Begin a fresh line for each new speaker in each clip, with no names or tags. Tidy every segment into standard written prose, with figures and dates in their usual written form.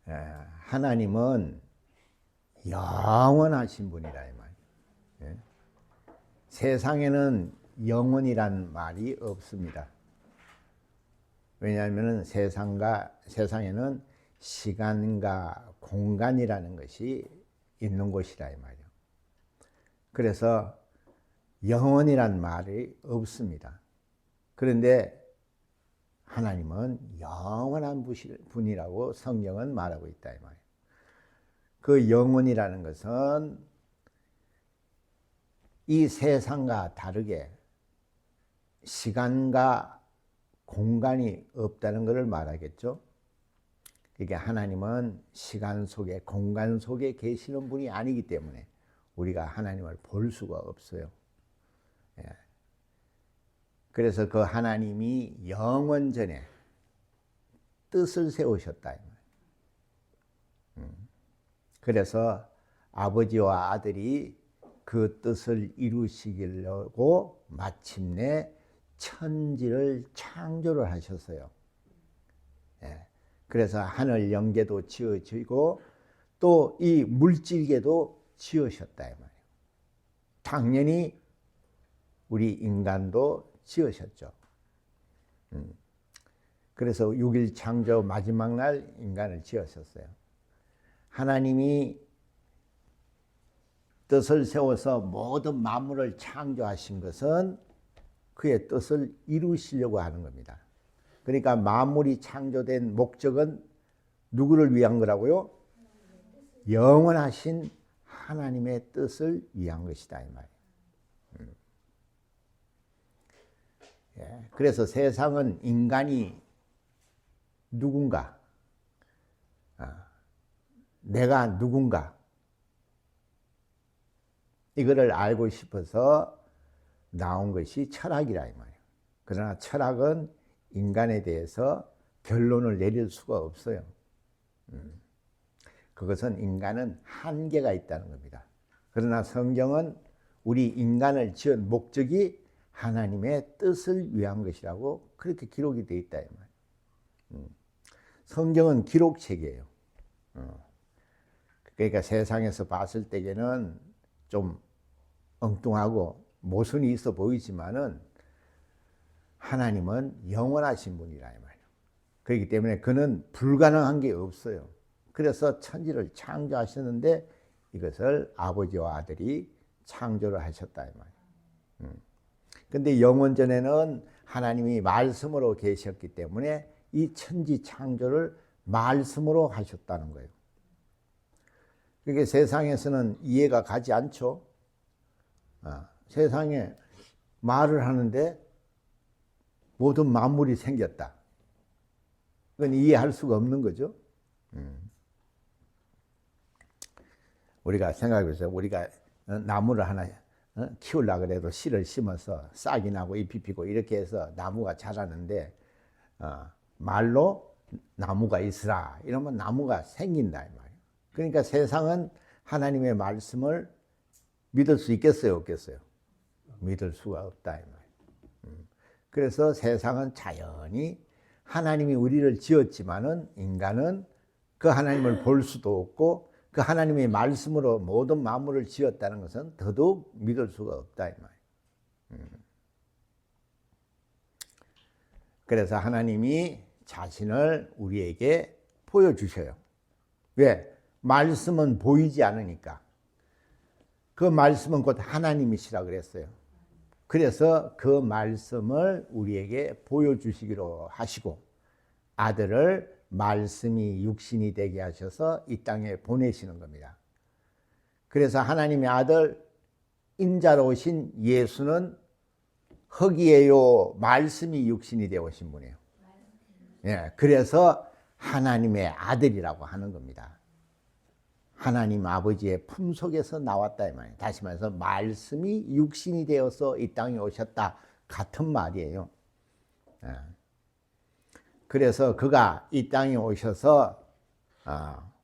하나님은 영원하신 분이라 이 말이에요. 세상에는 영원이란 말이 없습니다. 왜냐하면 세상에는 시간과 공간이라는 것이 있는 곳이라 이 말이에요. 그래서 영원이란 말이 없습니다. 그런데 하나님은 영원한 분이라고 성경은 말하고 있다 이 말이에요. 그 영원이라는 것은 이 세상과 다르게 시간과 공간이 없다는 것을 말하겠죠. 그러니까 하나님은 시간 속에 공간 속에 계시는 분이 아니기 때문에 우리가 하나님을 볼 수가 없어요. 그래서 그 하나님이 영원 전에 뜻을 세우셨다. 그래서 아버지와 아들이 그 뜻을 이루시려고 마침내 천지를 창조를 하셨어요. 그래서 하늘 영계도 지어지고 또 이 물질계도 지으셨다 이 말이에요. 당연히 우리 인간도 지으셨죠. 그래서 6일 창조 마지막 날 인간을 지으셨어요. 하나님이 뜻을 세워서 모든 만물을 창조하신 것은 그의 뜻을 이루시려고 하는 겁니다. 그러니까 만물이 창조된 목적은 누구를 위한 거라고요? 영원하신 하나님의 뜻을 위한 것이다 이 말이에요. 그래서 세상은 인간이 누군가, 내가 누군가 이거를 알고 싶어서 나온 것이 철학이라 이 말이에요. 그러나 철학은 인간에 대해서 결론을 내릴 수가 없어요. 그것은 인간은 한계가 있다는 겁니다. 그러나 성경은 우리 인간을 지은 목적이 하나님의 뜻을 위한 것이라고 그렇게 기록이 되어 있다 이 말이에요. 성경은 기록책이에요. 그러니까 세상에서 봤을 때에는 좀 엉뚱하고 모순이 있어 보이지만은 하나님은 영원하신 분이라 이 말이에요. 그렇기 때문에 그는 불가능한 게 없어요. 그래서 천지를 창조하셨는데 이것을 아버지와 아들이 창조를 하셨다 이 말이에요. 근데 영원전에는 하나님이 말씀으로 계셨기 때문에 이 천지 창조를 말씀으로 하셨다는 거예요. 그게 세상에서는 이해가 가지 않죠. 세상에 말을 하는데 모든 만물이 생겼다. 그건 이해할 수가 없는 거죠. 우리가 생각해보세요. 우리가 나무를 하나 키우려고 해도 씨를 심어서 싹이 나고 잎이 피고 이렇게 해서 나무가 자라는데 말로 나무가 있으라 이러면 나무가 생긴다 이 말이에요. 그러니까 세상은 하나님의 말씀을 믿을 수 있겠어요, 없겠어요? 믿을 수가 없다 이 말이에요. 그래서 세상은 자연히 하나님이 우리를 지었지만은 인간은 그 하나님을 볼 수도 없고 그 하나님의 말씀으로 모든 만물을 지었다는 것은 더더욱 믿을 수가 없다 이 말이에요. 그래서 하나님이 자신을 우리에게 보여주셔요. 왜? 말씀은 보이지 않으니까. 그 말씀은 곧 하나님이시라 그랬어요. 그래서 그 말씀을 우리에게 보여주시기로 하시고 아들을 말씀이 육신이 되게 하셔서 이 땅에 보내시는 겁니다. 그래서 하나님의 아들 인자로 오신 예수는 흙이에요. 말씀이 육신이 되어 오신 분이에요. 그래서 하나님의 아들이라고 하는 겁니다. 하나님 아버지의 품속에서 나왔다 이 말이에요. 다시 말해서 말씀이 육신이 되어서 이 땅에 오셨다 같은 말이에요. 그래서 그가 이 땅에 오셔서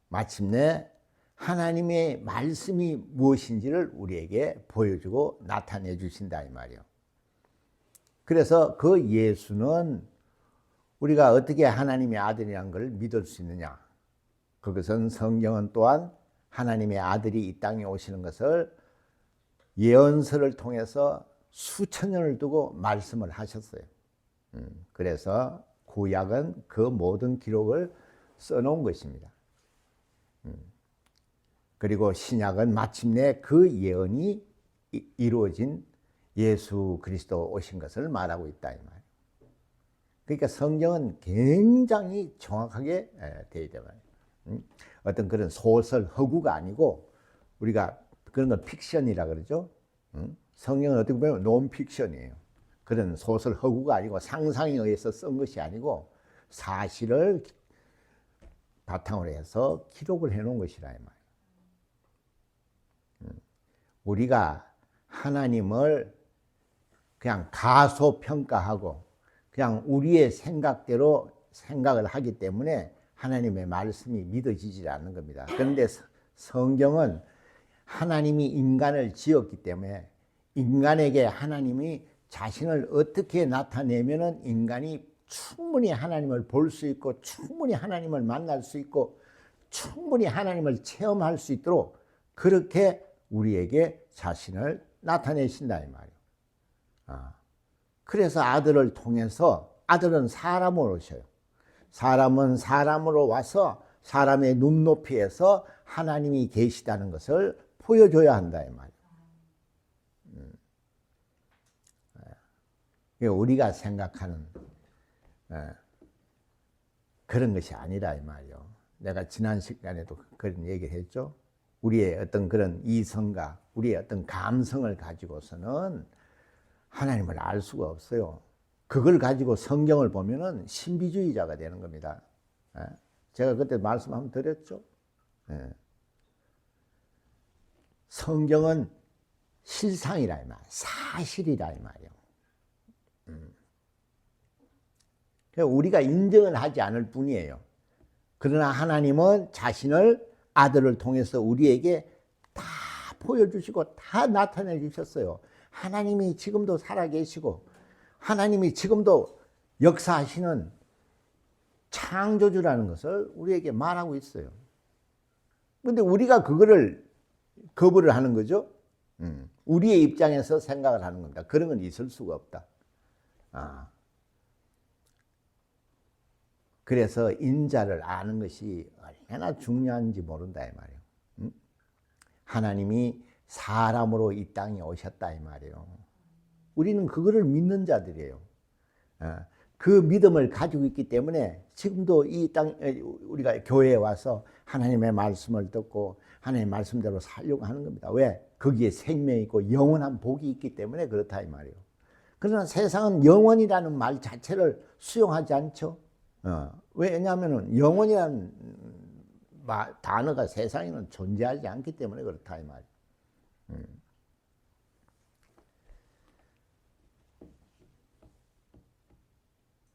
마침내 하나님의 말씀이 무엇인지를 우리에게 보여주고 나타내 주신다 이 말이에요. 그래서 그 예수는 우리가 어떻게 하나님의 아들이라는 걸 믿을 수 있느냐? 그것은 성경은 또한 하나님의 아들이 이 땅에 오시는 것을 예언서를 통해서 수천 년을 두고 말씀을 하셨어요. 그래서 구약은 그 모든 기록을 써놓은 것입니다. 그리고 신약은 마침내 그 예언이 이루어진 예수 그리스도 오신 것을 말하고 있다 이 말이에요. 그러니까 성경은 굉장히 정확하게 되어 있단 말이에요. 어떤 그런 소설 허구가 아니고 우리가 그런 걸 픽션이라 그러죠. 성경은 어떻게 보면 논픽션이에요. 그런 소설 허구가 아니고 상상에 의해서 쓴 것이 아니고 사실을 바탕으로 해서 기록을 해놓은 것이라 이 말이에요. 우리가 하나님을 그냥 가소평가하고 그냥 우리의 생각대로 생각을 하기 때문에 하나님의 말씀이 믿어지지 않는 겁니다. 그런데 성경은 하나님이 인간을 지었기 때문에 인간에게 하나님이 자신을 어떻게 나타내면은 인간이 충분히 하나님을 볼 수 있고 충분히 하나님을 만날 수 있고 충분히 하나님을 체험할 수 있도록 그렇게 우리에게 자신을 나타내신다 이 말이에요. 그래서 아들을 통해서 아들은 사람으로 오셔요. 사람은 사람으로 와서 사람의 눈높이에서 하나님이 계시다는 것을 보여줘야 한다 이 말이에요. 우리가 생각하는 그런 것이 아니라 이 말이에요. 내가 지난 시간에도 그런 얘기를 했죠. 우리의 어떤 그런 이성과 우리의 어떤 감성을 가지고서는 하나님을 알 수가 없어요. 그걸 가지고 성경을 보면은 신비주의자가 되는 겁니다. 제가 그때 말씀 한번 드렸죠. 성경은 실상이라 이 말, 사실이라 이 말이에요. 우리가 인정을 하지 않을 뿐이에요. 그러나 하나님은 자신을 아들을 통해서 우리에게 다 보여주시고 다 나타내 주셨어요. 하나님이 지금도 살아계시고 하나님이 지금도 역사하시는 창조주라는 것을 우리에게 말하고 있어요. 그런데 우리가 그거를 거부를 하는 거죠. 우리의 입장에서 생각을 하는 겁니다. 그런 건 있을 수가 없다. 그래서 인자를 아는 것이 얼마나 중요한지 모른다 이 말이에요. 하나님이 사람으로 이 땅에 오셨다 이 말이에요. 우리는 그거를 믿는 자들이에요. 그 믿음을 가지고 있기 때문에 지금도 이 땅 우리가 교회에 와서 하나님의 말씀을 듣고 하나님의 말씀대로 살려고 하는 겁니다. 왜? 거기에 생명이 있고 영원한 복이 있기 때문에 그렇다 이 말이에요. 그러나 세상은 영원이라는 말 자체를 수용하지 않죠. 왜냐하면 영원이라는 단어가 세상에는 존재하지 않기 때문에 그렇다 이 말이에요.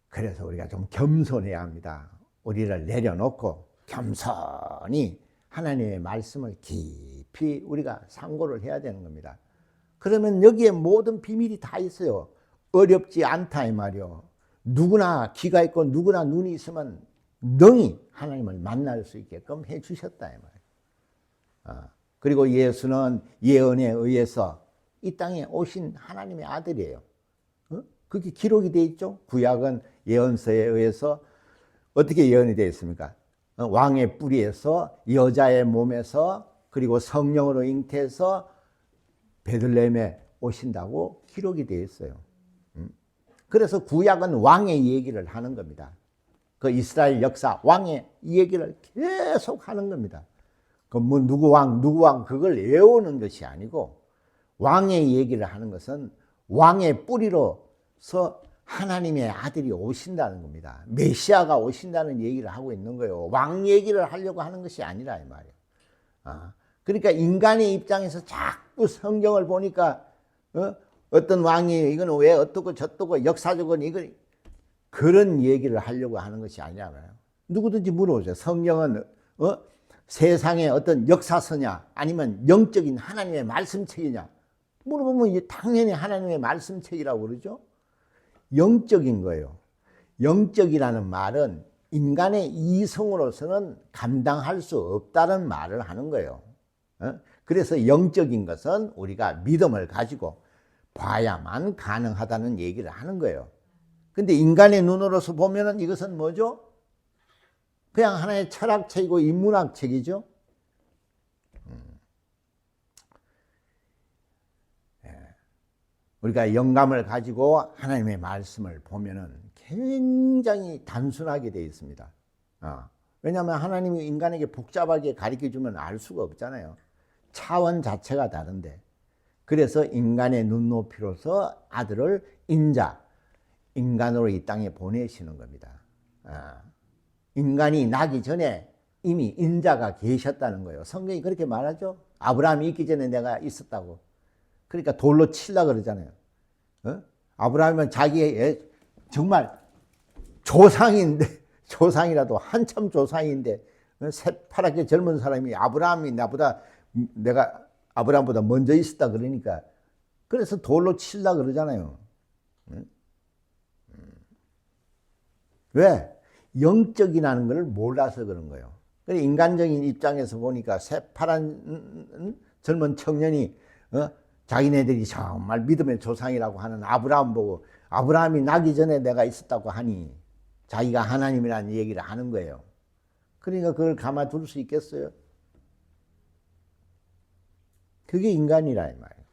그래서 우리가 좀 겸손해야 합니다. 우리를 내려놓고 겸손히 하나님의 말씀을 깊이 우리가 상고를 해야 되는 겁니다. 그러면 여기에 모든 비밀이 다 있어요. 어렵지 않다 이 말이요. 누구나 귀가 있고 누구나 눈이 있으면 능히 하나님을 만날 수 있게끔 해 주셨다 이 말이에요. 그리고 예수는 예언에 의해서 이 땅에 오신 하나님의 아들이에요. 그게 기록이 되어 있죠. 구약은 예언서에 의해서 어떻게 예언이 되어 있습니까? 왕의 뿌리에서 여자의 몸에서 그리고 성령으로 잉태해서 베들레헴에 오신다고 기록이 되어 있어요. 그래서 구약은 왕의 얘기를 하는 겁니다. 그 이스라엘 역사 왕의 얘기를 계속 하는 겁니다. 그 뭐 누구 왕 그걸 외우는 것이 아니고 왕의 얘기를 하는 것은 왕의 뿌리로서 하나님의 아들이 오신다는 겁니다. 메시아가 오신다는 얘기를 하고 있는 거예요. 왕 얘기를 하려고 하는 것이 아니라 이 말이에요. 그러니까 인간의 입장에서 자꾸 성경을 보니까 어떤 왕이 이거는 왜 어떻고 저떻고 역사적으로 이건 그런 얘기를 하려고 하는 것이 아니라 말이에요. 누구든지 물어보세요. 성경은 세상의 어떤 역사서냐 아니면 영적인 하나님의 말씀책이냐 물어보면 당연히 하나님의 말씀책이라고 그러죠. 영적인 거예요. 영적이라는 말은 인간의 이성으로서는 감당할 수 없다는 말을 하는 거예요. 그래서 영적인 것은 우리가 믿음을 가지고 봐야만 가능하다는 얘기를 하는 거예요. 근데 인간의 눈으로서 보면은 이것은 뭐죠? 그냥 하나의 철학책이고 인문학책이죠. 우리가 영감을 가지고 하나님의 말씀을 보면은 굉장히 단순하게 되어 있습니다. 왜냐하면 하나님이 인간에게 복잡하게 가르쳐 주면 알 수가 없잖아요. 차원 자체가 다른데. 그래서 인간의 눈높이로서 아들을 인간으로 이 땅에 보내시는 겁니다. 인간이 나기 전에 이미 인자가 계셨다는 거예요. 성경이 그렇게 말하죠. 아브라함이 있기 전에 내가 있었다고. 그러니까 돌로 치려고 그러잖아요. 아브라함은 자기의 정말 조상이라도 한참 조상인데 새파랗게 젊은 사람이 아브라함이 내가 아브라함보다 먼저 있었다 그러니까 그래서 돌로 치려고 그러잖아요. 왜? 영적이라는 걸 몰라서 그런 거예요. 인간적인 입장에서 보니까 새파란 젊은 청년이 자기네들이 정말 믿음의 조상이라고 하는 아브라함 보고 아브라함이 나기 전에 내가 있었다고 하니 자기가 하나님이라는 얘기를 하는 거예요. 그러니까 그걸 가만둘 수 있겠어요? 그게 인간이라 이 말이에요.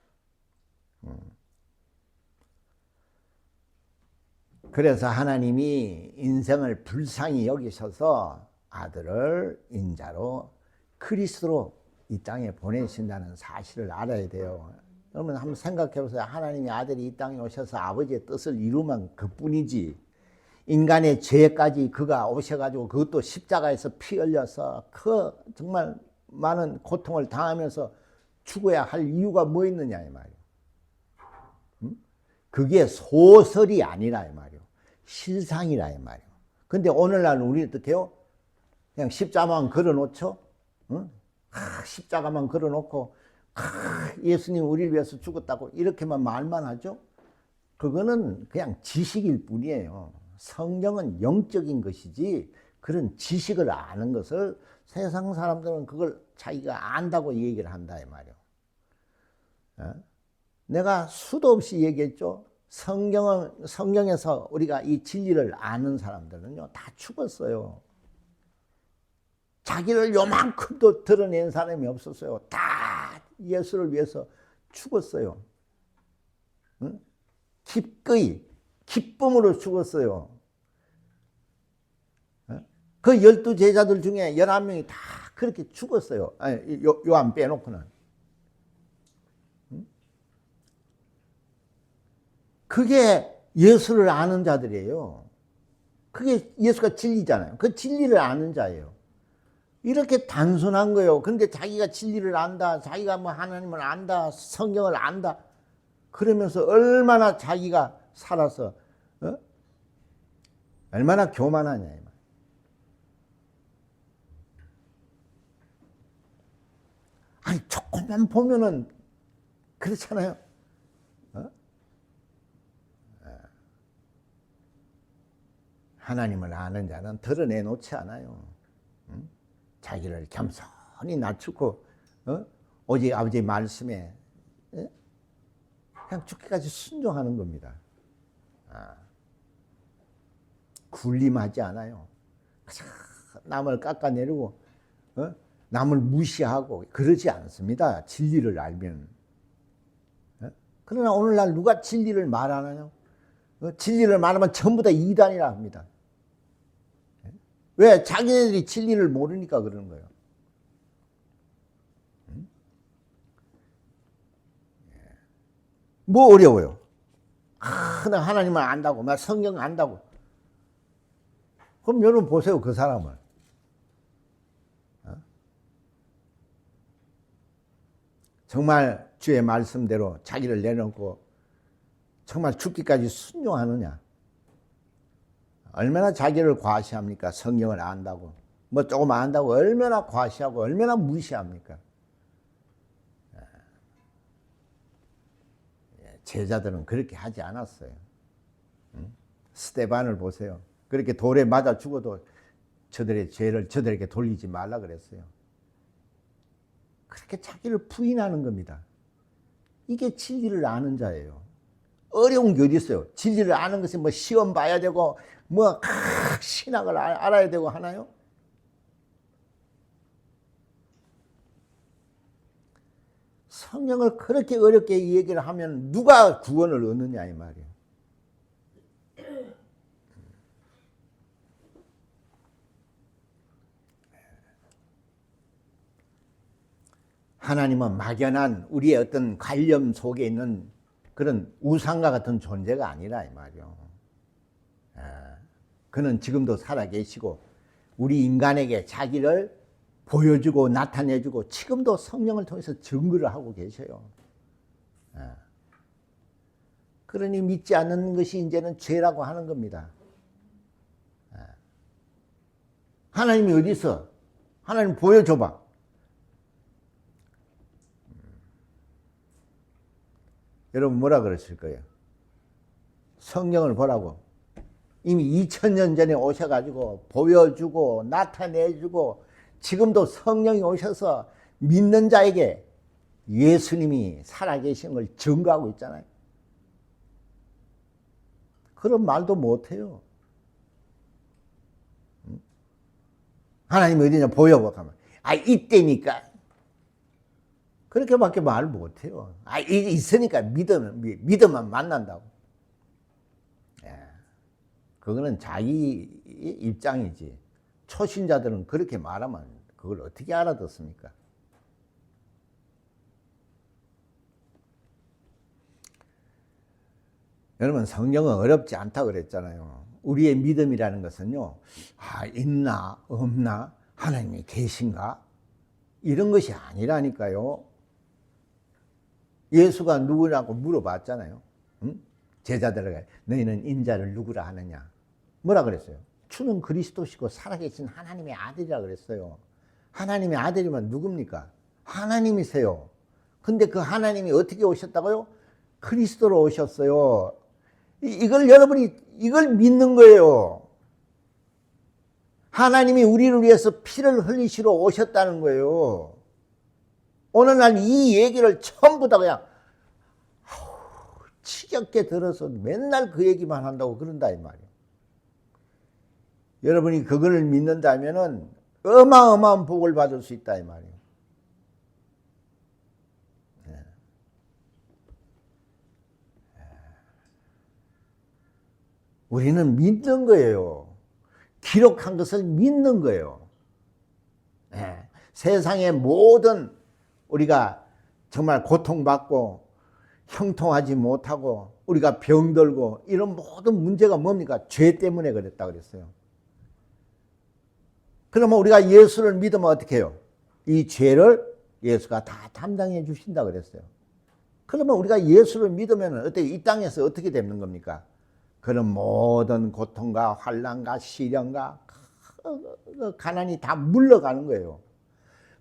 그래서 하나님이 인생을 불쌍히 여기셔서 아들을 인자로 그리스도로 이 땅에 보내신다는 사실을 알아야 돼요. 그러면 한번 생각해 보세요. 하나님이 아들이 이 땅에 오셔서 아버지의 뜻을 이루면 그뿐이지. 인간의 죄까지 그가 오셔가지고 그것도 십자가에서 피 흘려서 그 정말 많은 고통을 당하면서 죽어야 할 이유가 뭐 있느냐 이 말이에요. 그게 소설이 아니라 이 말이에요. 실상이라 이 말이에요. 근데 오늘날 우리 어떻게요? 그냥 십자가만 걸어놓죠. 십자가만 걸어놓고 예수님 우리를 위해서 죽었다고 이렇게만 말만 하죠. 그거는 그냥 지식일 뿐이에요. 성경은 영적인 것이지 그런 지식을 아는 것을 세상 사람들은 그걸 자기가 안다고 얘기를 한다 이 말이에요. 내가 수도 없이 얘기했죠. 성경에서 우리가 이 진리를 아는 사람들은요 다 죽었어요. 자기를 요만큼도 드러낸 사람이 없었어요. 다 예수를 위해서 죽었어요. 기꺼이 기쁨으로 죽었어요. 그 12제자들 중에 11명이 다 그렇게 죽었어요. 아니, 요한 빼놓고는. 그게 예수를 아는 자들이에요. 그게 예수가 진리잖아요. 그 진리를 아는 자예요. 이렇게 단순한 거예요. 그런데 자기가 진리를 안다, 자기가 뭐 하나님을 안다, 성경을 안다, 그러면서 얼마나 자기가 살아서 얼마나 교만하냐 이 말. 아니 조금만 보면은 그렇잖아요. 하나님을 아는 자는 드러내놓지 않아요. 자기를 겸손히 낮추고 오직 아버지의 말씀에 그냥 죽기까지 순종하는 겁니다. 군림하지 않아요. 남을 깎아내리고 남을 무시하고 그러지 않습니다. 진리를 알면. 그러나 오늘날 누가 진리를 말하나요? 진리를 말하면 전부 다 이단이라 합니다. 왜? 자기네들이 진리를 모르니까 그러는 거예요. 뭐 어려워요? 나 하나님을 안다고, 나 성경 안다고. 그럼 여러분 보세요, 그 사람을. 정말 주의 말씀대로 자기를 내놓고 정말 죽기까지 순종하느냐? 얼마나 자기를 과시합니까? 성경을 안다고. 뭐 조금 안다고 얼마나 과시하고 얼마나 무시합니까? 제자들은 그렇게 하지 않았어요. 스데반을 보세요. 그렇게 돌에 맞아 죽어도 저들의 죄를 저들에게 돌리지 말라 그랬어요. 그렇게 자기를 부인하는 겁니다. 이게 진리를 아는 자예요. 어려운 게 어디 있어요? 진리를 아는 것이 뭐 시험 봐야 되고 뭐 신학을 알아야 되고 하나요? 성경을 그렇게 어렵게 얘기를 하면 누가 구원을 얻느냐 이 말이에요. 하나님은 막연한 우리의 어떤 관념 속에 있는 그런 우상과 같은 존재가 아니라 이 말이요. 그는 지금도 살아계시고 우리 인간에게 자기를 보여주고 나타내주고 지금도 성령을 통해서 증거를 하고 계셔요. 그러니 믿지 않는 것이 이제는 죄라고 하는 겁니다. 하나님이 어디 있어? 하나님 보여줘봐. 여러분 뭐라 그러실 거예요? 성경을 보라고. 이미 2000년 전에 오셔가지고 보여주고 나타내주고 지금도 성령이 오셔서 믿는 자에게 예수님이 살아계신 걸 증거하고 있잖아요. 그런 말도 못해요. 하나님이 어디냐 보여보고 하면 이때니까 그렇게밖에 말을 못해요. 있으니까 믿으면 만난다고. 그거는 자기 입장이지. 초신자들은 그렇게 말하면 그걸 어떻게 알아듣습니까? 여러분 성경은 어렵지 않다고 그랬잖아요. 우리의 믿음이라는 것은요. 있나 없나 하나님이 계신가 이런 것이 아니라니까요. 예수가 누구라고 물어봤잖아요. 응? 제자들에게 너희는 인자를 누구라 하느냐. 뭐라 그랬어요? 주는 그리스도시고 살아계신 하나님의 아들이라 그랬어요. 하나님의 아들이면 누굽니까? 하나님이세요. 근데 그 하나님이 어떻게 오셨다고요? 그리스도로 오셨어요. 이걸 여러분이 이걸 믿는 거예요. 하나님이 우리를 위해서 피를 흘리시러 오셨다는 거예요. 오늘날 이 얘기를 전부 다 그냥 지겹게 들어서 맨날 그 얘기만 한다고 그런다 이 말이에요. 여러분이 그걸 믿는다면은 어마어마한 복을 받을 수 있다 이 말이에요. 우리는 믿는 거예요. 기록한 것을 믿는 거예요. 세상의 모든 우리가 정말 고통받고 형통하지 못하고 우리가 병들고 이런 모든 문제가 뭡니까? 죄 때문에 그랬다 그랬어요. 그러면 우리가 예수를 믿으면 어떻게 해요? 이 죄를 예수가 다 담당해 주신다 그랬어요. 그러면 우리가 예수를 믿으면 어떻게 이 땅에서 어떻게 되는 겁니까? 그런 모든 고통과 환난과 시련과 가난이 다 물러가는 거예요.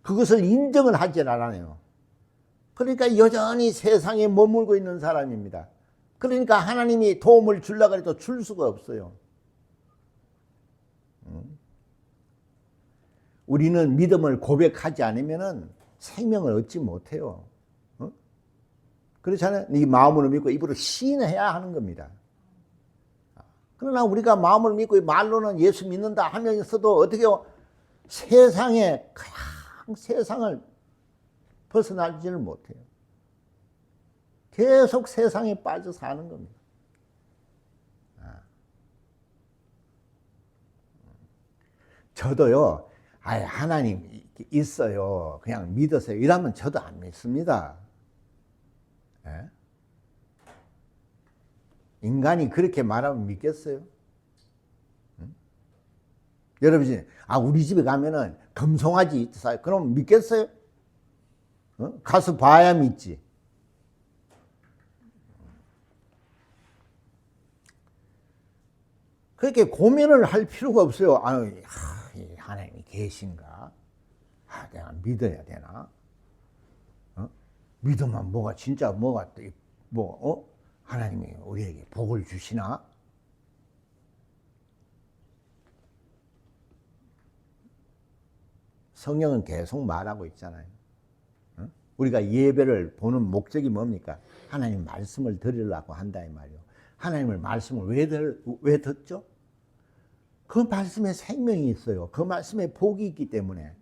그것을 인정을 하지 않아요. 그러니까 여전히 세상에 머물고 있는 사람입니다. 그러니까 하나님이 도움을 주려고 해도 줄 수가 없어요. 우리는 믿음을 고백하지 않으면 생명을 얻지 못해요. 그렇잖아요. 이 마음으로 믿고 입으로 시인해야 하는 겁니다. 그러나 우리가 마음을 믿고 말로는 예수 믿는다 하면서도 어떻게 해요? 세상에 그냥 세상을 벗어나지를 못해요. 계속 세상에 빠져 사는 겁니다. 저도요, 하나님 있어요. 그냥 믿으세요. 이러면 저도 안 믿습니다. 예? 인간이 그렇게 말하면 믿겠어요? 응? 여러분이 우리 집에 가면은 금송아지 있어요. 그럼 믿겠어요? 가서 봐야 믿지. 그렇게 고민을 할 필요가 없어요. 하나님이 계신가? 내가 믿어야 되나? 믿으면 뭐가 진짜 뭐가 하나님이 우리에게 복을 주시나? 성령은 계속 말하고 있잖아요. 우리가 예배를 보는 목적이 뭡니까? 하나님 말씀을 들으려고 한다 이 말이요. 하나님의 말씀을 왜 듣죠? 그 말씀에 생명이 있어요. 그 말씀에 복이 있기 때문에.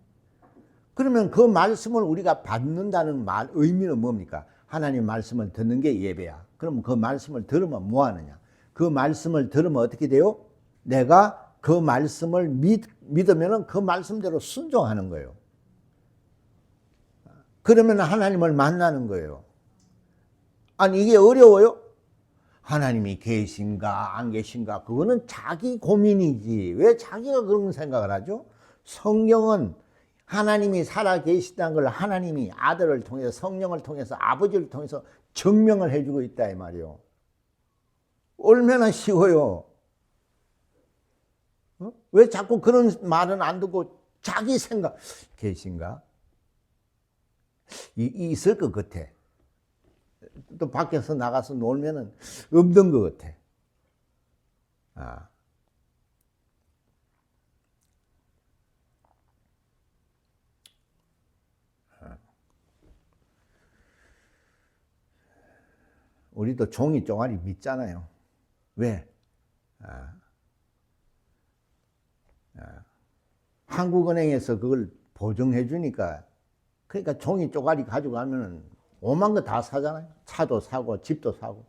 그러면 그 말씀을 우리가 받는다는 의미는 뭡니까? 하나님 말씀을 듣는 게 예배야. 그럼 그 말씀을 들으면 뭐 하느냐? 그 말씀을 들으면 어떻게 돼요? 내가 그 말씀을 믿으면 그 말씀대로 순종하는 거예요. 그러면 하나님을 만나는 거예요. 아니 이게 어려워요? 하나님이 계신가 안 계신가 그거는 자기 고민이지 왜 자기가 그런 생각을 하죠? 성경은 하나님이 살아 계시다는 걸 하나님이 아들을 통해서 성령을 통해서 아버지를 통해서 증명을 해주고 있다 이 말이요. 얼마나 쉬워요. 왜 자꾸 그런 말은 안 듣고 자기 생각 계신가? 있을 것 같아. 또 밖에서 나가서 놀면은 없는 것 같아. 우리도 종이 쪼가리 믿잖아요. 왜? 한국은행에서 그걸 보증해 주니까 그러니까 종이 쪼가리 가져가면은 오만 거 다 사잖아요. 차도 사고 집도 사고.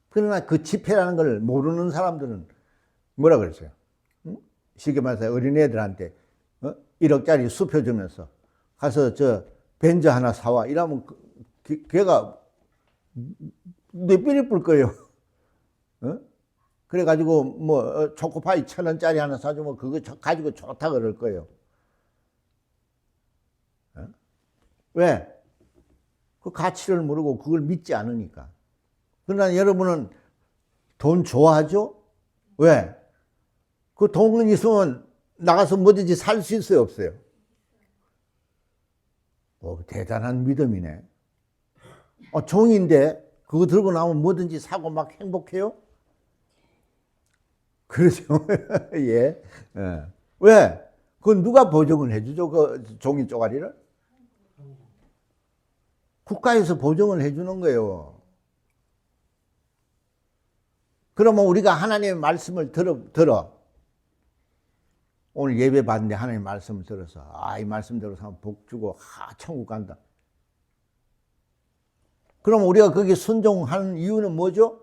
그러나 그 지폐라는 걸 모르는 사람들은 뭐라 그랬어요? 쉽게 말해서 어린애들한테 1억짜리 수표 주면서 가서 저 벤저 하나 사와 이러면 걔가 내 삐리 뿔 거예요. 그래가지고 뭐 초코파이 1,000원짜리 하나 사주면 그거 가지고 좋다 그럴 거예요. 왜? 그 가치를 모르고 그걸 믿지 않으니까. 그러나 여러분은 돈 좋아하죠? 왜? 그 돈은 있으면 나가서 뭐든지 살 수 있어요, 없어요? 대단한 믿음이네. 종인데 그거 들고 나오면 뭐든지 사고 막 행복해요? 그렇죠. 예. 왜? 그건 누가 보증을 해주죠? 그 종이 쪼가리를? 국가에서 보증을 해주는 거예요. 그러면 우리가 하나님의 말씀을 들어. 오늘 예배 받는데 하나님의 말씀을 들어서 이 말씀대로 사면 복 주고 천국 간다. 그럼 우리가 거기에 순종하는 이유는 뭐죠?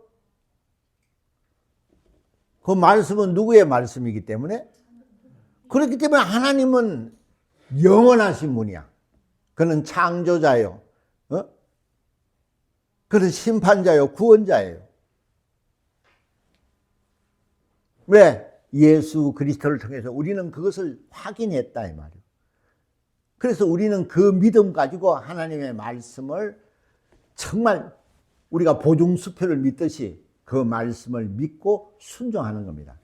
그 말씀은 누구의 말씀이기 때문에? 그렇기 때문에 하나님은 영원하신 분이야. 그는 창조자예요. 그는 심판자예요. 구원자예요. 왜? 예수 그리스도를 통해서 우리는 그것을 확인했다 이 말이에요. 그래서 우리는 그 믿음 가지고 하나님의 말씀을 정말 우리가 보증수표를 믿듯이 그 말씀을 믿고 순종하는 겁니다.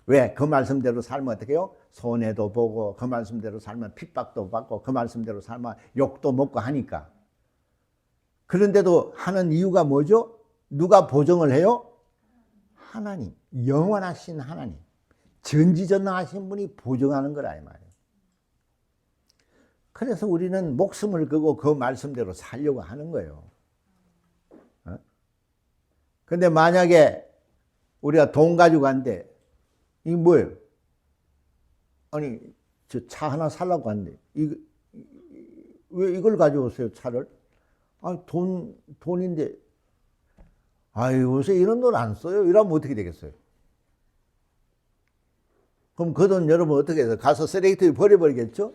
왜? 그 말씀대로 살면 어떻게 해요? 손해도 보고 그 말씀대로 살면 핍박도 받고 그 말씀대로 살면 욕도 먹고 하니까. 그런데도 하는 이유가 뭐죠? 누가 보증을 해요? 하나님, 영원하신 하나님, 전지전능하신 분이 보증하는 거라 이 말이에요. 그래서 우리는 목숨을 걸고 그 말씀대로 살려고 하는 거예요. 근데 만약에 우리가 돈 가지고 갔는데 이게 뭐예요? 아니 저 차 하나 살라고 하는데 왜 이걸 가져오세요 차를? 돈인데 요새 이런 돈 안 써요. 이러면 어떻게 되겠어요? 그럼 그 돈 여러분 어떻게 해서 가서 쓰레기통에 버려버리겠죠?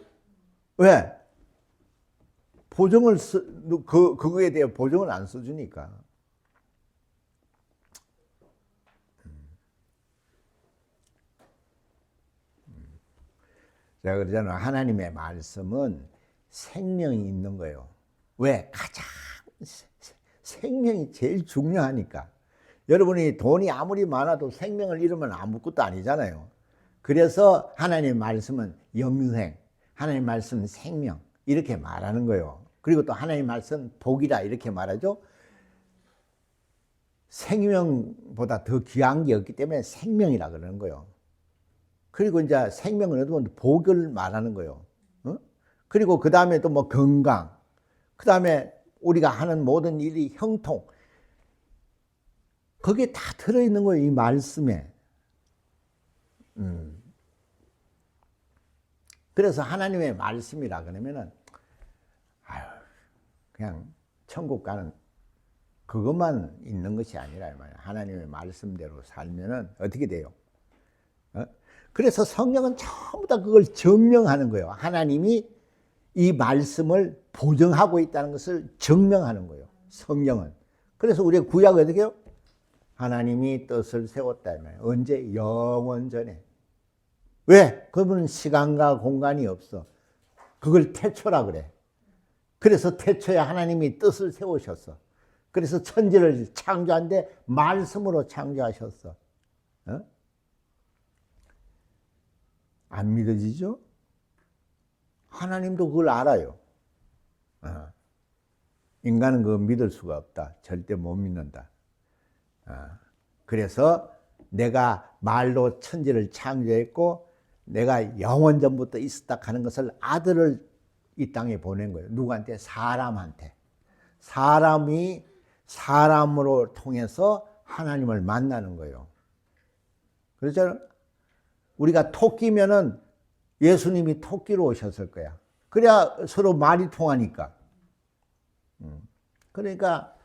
왜? 그거에 대해 보증을 안 써주니까. 제가 그러잖아요. 하나님의 말씀은 생명이 있는 거예요. 왜? 가장 생명이 제일 중요하니까. 여러분이 돈이 아무리 많아도 생명을 잃으면 아무것도 아니잖아요. 그래서 하나님의 말씀은 영생, 하나님의 말씀은 생명 이렇게 말하는 거예요. 그리고 또 하나님의 말씀은 복이라 이렇게 말하죠. 생명보다 더 귀한 게 없기 때문에 생명이라 그러는 거예요. 그리고 이제 생명을 얻으면 복을 말하는 거예요. 어? 그리고 그 다음에 또 뭐 건강, 그 다음에 우리가 하는 모든 일이 형통, 거기에 다 들어있는 거예요, 이 말씀에. 그래서 하나님의 말씀이라 그러면은, 아유, 그냥 천국 가는 그것만 있는 것이 아니라 말이야. 하나님의 말씀대로 살면은 어떻게 돼요? 어? 그래서 성경은 전부 다 그걸 증명하는 거예요. 하나님이 이 말씀을 보증하고 있다는 것을 증명하는 거예요. 성경은. 그래서 우리가 구약을 어떻게 해요? 하나님이 뜻을 세웠다. 언제? 영원 전에. 왜? 그분은 시간과 공간이 없어. 그걸 태초라 그래. 그래서 태초에 하나님이 뜻을 세우셨어. 그래서 천지를 창조한데 말씀으로 창조하셨어. 어? 안 믿어지죠? 하나님도 그걸 알아요. 인간은 그거 믿을 수가 없다. 절대 못 믿는다. 그래서 내가 말로 천지를 창조했고 내가 영원전부터 있었다 하는 것을 아들을 이 땅에 보낸 거예요. 누구한테? 사람한테. 사람이 사람으로 통해서 하나님을 만나는 거예요. 그렇죠? 우리가 토끼면은 예수님이 토끼로 오셨을 거야. 그래야 서로 말이 통하니까. 그러니까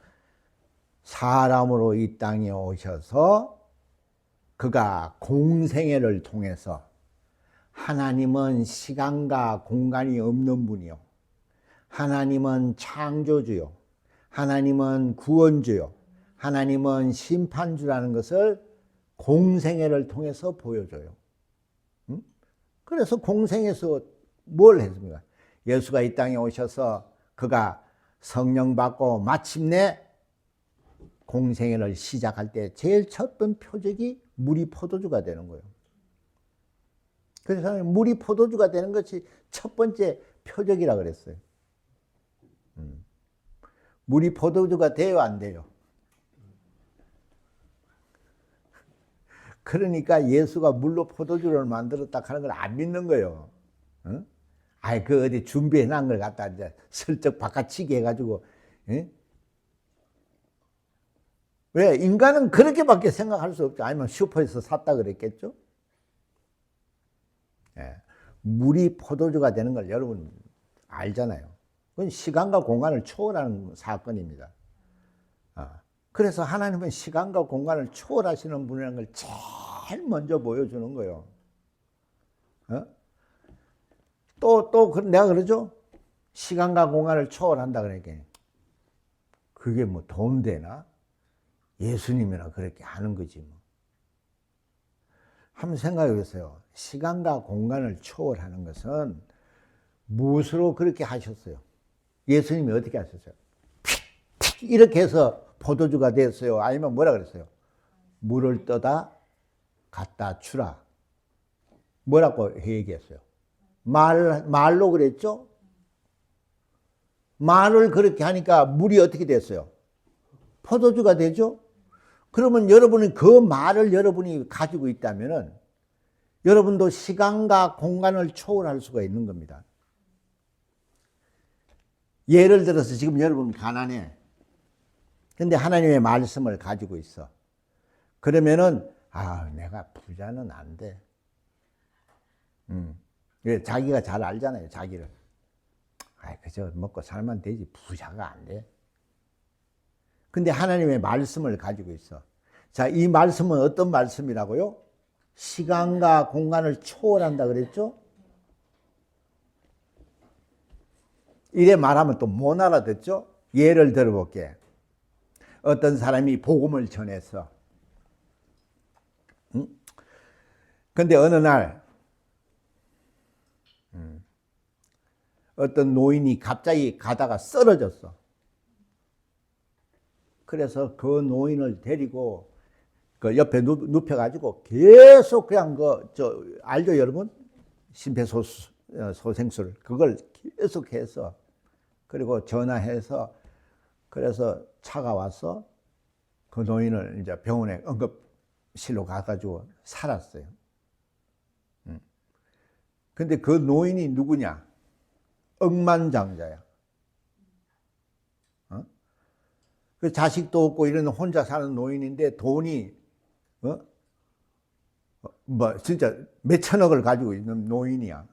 사람으로 이 땅에 오셔서 그가 공생애를 통해서 하나님은 시간과 공간이 없는 분이요. 하나님은 창조주요. 하나님은 구원주요. 하나님은 심판주라는 것을 공생애를 통해서 보여줘요. 그래서 공생에서 뭘 했습니까? 예수가 이 땅에 오셔서 그가 성령 받고 마침내 공생애를 시작할 때 제일 첫 번 표적이 물이 포도주가 되는 거예요. 그래서 물이 포도주가 되는 것이 첫 번째 표적이라 그랬어요. 물이 포도주가 돼요, 안 돼요? 그러니까 예수가 물로 포도주를 만들었다 하는 걸 안 믿는 거예요. 응? 아이, 그 어디 준비해 놓은 걸 갖다 이제 슬쩍 바깥치기 해가지고, 응? 왜? 인간은 그렇게밖에 생각할 수 없죠. 아니면 슈퍼에서 샀다 그랬겠죠? 예. 물이 포도주가 되는 걸 여러분 알잖아요. 그건 시간과 공간을 초월하는 사건입니다. 그래서 하나님은 시간과 공간을 초월하시는 분이라는 걸 제일 먼저 보여주는 거예요. 또 내가 그러죠? 시간과 공간을 초월한다 그러니까 그게 뭐 돈 되나? 예수님이나 그렇게 하는 거지 뭐. 한번 생각해 보세요. 시간과 공간을 초월하는 것은 무엇으로 그렇게 하셨어요? 예수님이 어떻게 하셨어요? 이렇게 해서 포도주가 됐어요? 아니면 뭐라 그랬어요? 물을 떠다 갖다 주라. 뭐라고 얘기했어요? 말로 그랬죠? 말을 그렇게 하니까 물이 어떻게 됐어요? 포도주가 되죠? 그러면 여러분은 그 말을 여러분이 가지고 있다면은 여러분도 시간과 공간을 초월할 수가 있는 겁니다. 예를 들어서 지금 여러분 가난해. 근데 하나님의 말씀을 가지고 있어. 그러면은 내가 부자는 안 돼. 자기가 잘 알잖아요, 자기를. 그저 먹고 살면 되지 부자가 안 돼. 근데 하나님의 말씀을 가지고 있어. 자, 이 말씀은 어떤 말씀이라고요? 시간과 공간을 초월한다 그랬죠? 이래 말하면 또 못 알아듣죠? 예를 들어볼게. 어떤 사람이 복음을 전해서 근데 어느 날 어떤 노인이 갑자기 가다가 쓰러졌어. 그래서 그 노인을 데리고 그 옆에 눕혀가지고 계속 그냥 알죠 여러분? 심폐소생술 그걸 계속해서 그리고 전화해서 그래서 차가 와서 그 노인을 이제 병원에 응급실로 가가지고 살았어요. 근데 그 노인이 누구냐? 억만장자야. 어? 그 자식도 없고 이런 혼자 사는 노인인데 돈이 뭐 진짜 몇 천억을 가지고 있는 노인이야.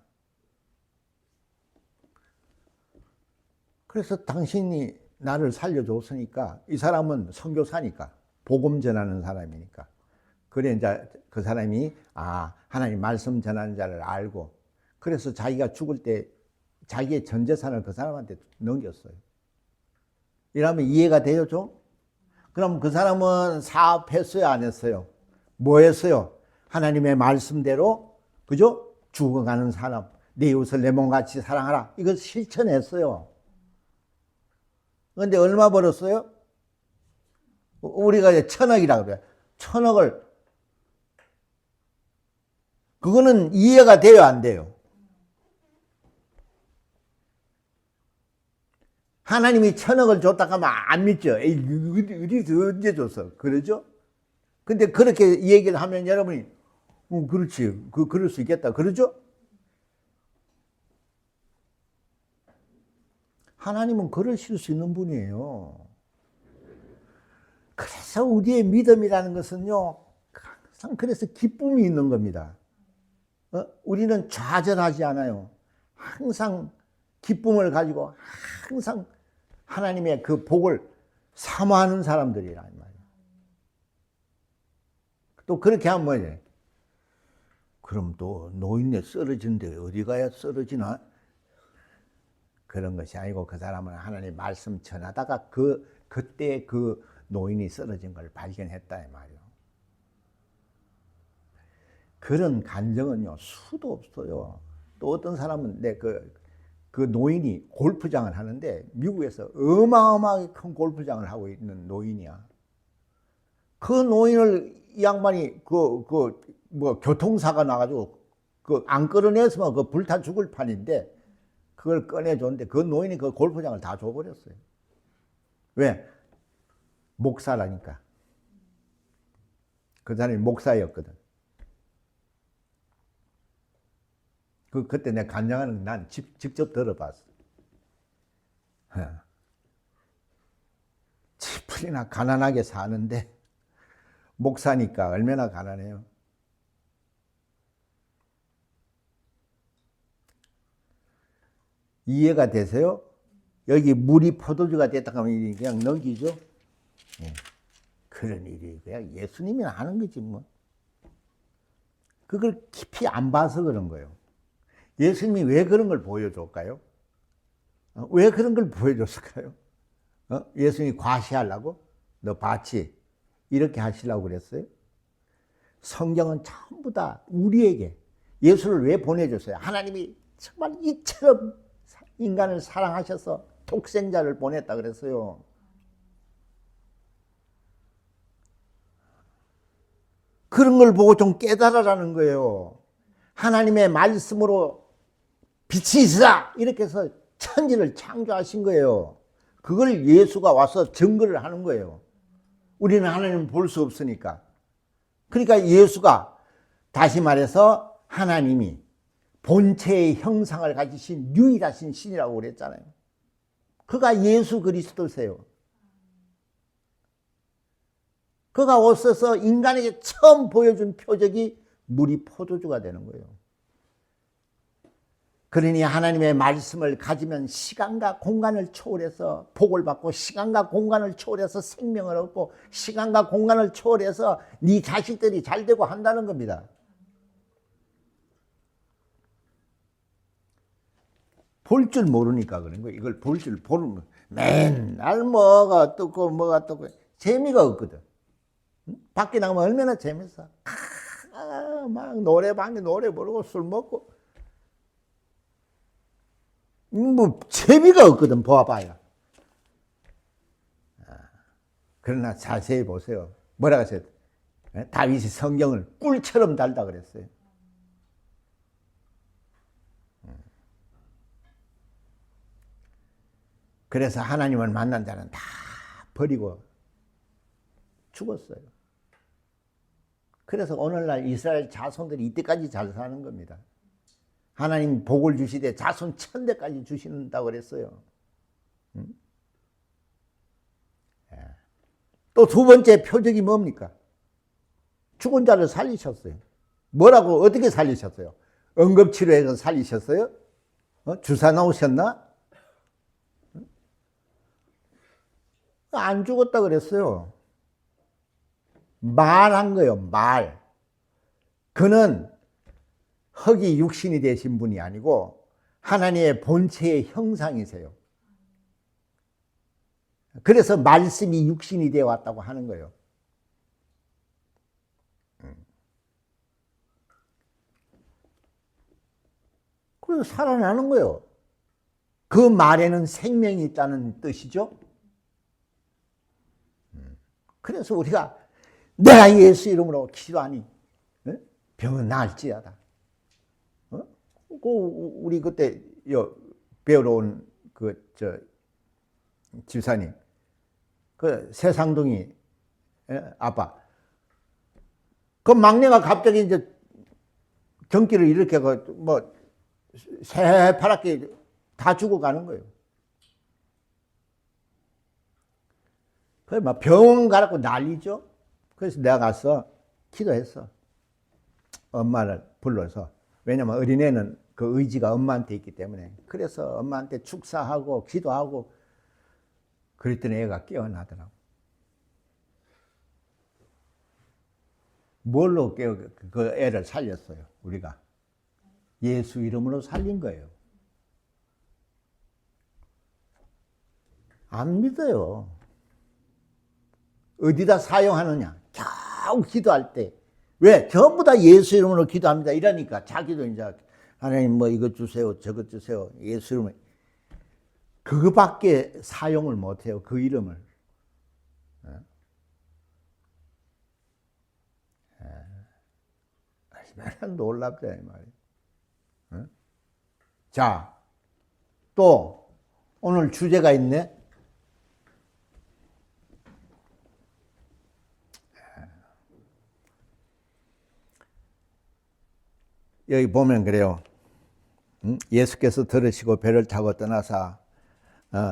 그래서 당신이 나를 살려줬으니까 이 사람은 선교사니까 복음 전하는 사람이니까 그래 이제 그 사람이 하나님 말씀 전하는 자를 알고 그래서 자기가 죽을 때 자기의 전 재산을 그 사람한테 넘겼어요. 이러면 이해가 돼요 좀? 그럼 그 사람은 사업했어요 안 했어요? 뭐 했어요? 하나님의 말씀대로 그죠? 죽어가는 사람 내 이웃을 내 몸같이 사랑하라 이걸 실천했어요. 그런데 얼마 벌었어요? 우리가 이제 1,000억이라고 그래요. 1,000억을 그거는 이해가 돼요 안 돼요? 하나님이 1,000억을 줬다 하면 안 믿죠. 에이, 어디서 언제 줬어? 그러죠? 근데 그렇게 얘기를 하면 여러분이 그렇지. 그럴 수 있겠다. 그러죠? 하나님은 그러실 수 있는 분이에요. 그래서 우리의 믿음이라는 것은요, 항상 그래서 기쁨이 있는 겁니다. 우리는 좌절하지 않아요. 항상 기쁨을 가지고 항상 하나님의 그 복을 사모하는 사람들이란 말이에요. 또 그렇게 하면 뭐예요? 그럼 또 노인네 쓰러지는데 어디 가야 쓰러지나? 그런 것이 아니고 그 사람은 하나님 말씀 전하다가 그때 그 노인이 쓰러진 걸 발견했다 이 말이에요. 그런 간증은요 수도 없어요. 또 어떤 사람은 그 노인이 골프장을 하는데 미국에서 어마어마하게 큰 골프장을 하고 있는 노인이야. 그 노인을 이 양반이 뭐 교통사가 나가지고 안 끌어냈으면 그 불타 죽을 판인데 그걸 꺼내줬는데 그 노인이 그 골프장을 다 줘버렸어요. 왜? 목사라니까. 그 사람이 목사였거든. 그때 내가 간증하는 난 직접 들어봤어. 지풀이나 가난하게 사는데 목사니까 얼마나 가난해요. 이해가 되세요? 여기 물이 포도주가 됐다 하면 그냥 넘기죠? 예. 그런 일이 그냥 예수님이 하는 거지 뭐. 그걸 깊이 안 봐서 그런 거예요. 예수님이 왜 그런 걸 보여줬을까요? 왜 그런 걸 보여줬을까요? 예수님이 과시하려고? 너 봤지? 이렇게 하시려고 그랬어요? 성경은 전부 다 우리에게 예수를 왜 보내줬어요? 하나님이 정말 이처럼 인간을 사랑하셔서 독생자를 보냈다 그랬어요. 그런 걸 보고 좀 깨달으라는 거예요. 하나님의 말씀으로 빛이 있으라 이렇게 해서 천지를 창조하신 거예요. 그걸 예수가 와서 증거를 하는 거예요. 우리는 하나님을 볼 수 없으니까. 그러니까 예수가 다시 말해서 하나님이 본체의 형상을 가지신 유일하신 신이라고 그랬잖아요. 그가 예수 그리스도세요. 그가 오셔서 인간에게 처음 보여준 표적이 물이 포도주가 되는 거예요. 그러니 하나님의 말씀을 가지면 시간과 공간을 초월해서 복을 받고 시간과 공간을 초월해서 생명을 얻고 시간과 공간을 초월해서 네 자식들이 잘 되고 한다는 겁니다. 볼 줄 모르니까 그런 거예요. 이걸 볼 줄 모르는 거예요. 맨날 뭐가 어떻고 뭐가 어떻고 재미가 없거든. 밖에 나가면 얼마나 재밌어. 막 노래방에 노래 부르고 술 먹고 뭐 재미가 없거든. 보아봐야. 그러나 자세히 보세요. 뭐라고 했어요? 다윗이 성경을 꿀처럼 달다 그랬어요. 그래서 하나님을 만난 자는 다 버리고 죽었어요. 그래서 오늘날 이스라엘 자손들이 이때까지 잘 사는 겁니다. 하나님 복을 주시되 자손 1000대까지 주신다고 그랬어요. 또 두 번째 표적이 뭡니까? 죽은 자를 살리셨어요. 뭐라고 어떻게 살리셨어요? 응급치료해서 살리셨어요? 주사 놓으셨나? 안 죽었다 그랬어요. 말한 거예요. 말. 그는 흙이 육신이 되신 분이 아니고 하나님의 본체의 형상이세요. 그래서 말씀이 육신이 되어 왔다고 하는 거예요. 그래서 살아나는 거예요. 그 말에는 생명이 있다는 뜻이죠. 그래서 우리가 내가 예수 이름으로 기도하니 병은 나을지어다. 우리 그때 배우러 온 집사님, 그 새상둥이 아빠, 그 막내가 갑자기 이제 경기를 이렇게 뭐 새파랗게 다 죽어가는 거예요. 그래서 막 병원 가라고 난리죠. 그래서 내가 가서 기도했어. 엄마를 불러서. 왜냐면 어린애는 그 의지가 엄마한테 있기 때문에. 그래서 엄마한테 축사하고 기도하고 그랬더니 애가 깨어나더라고. 뭘로 그 애를 살렸어요, 우리가? 예수 이름으로 살린 거예요. 안 믿어요. 어디다 사용하느냐? 겨우 기도할 때. 왜? 전부 다 예수 이름으로 기도합니다. 이러니까 자기도 이제 하나님 뭐 이것 주세요, 저것 주세요. 예수 이름으로. 그거밖에 사용을 못해요. 그 이름을. 얼마나 놀랍다 이 말이에요. 자, 또 오늘 주제가 있네. 여기 보면 그래요. 예수께서 들으시고 배를 타고 떠나사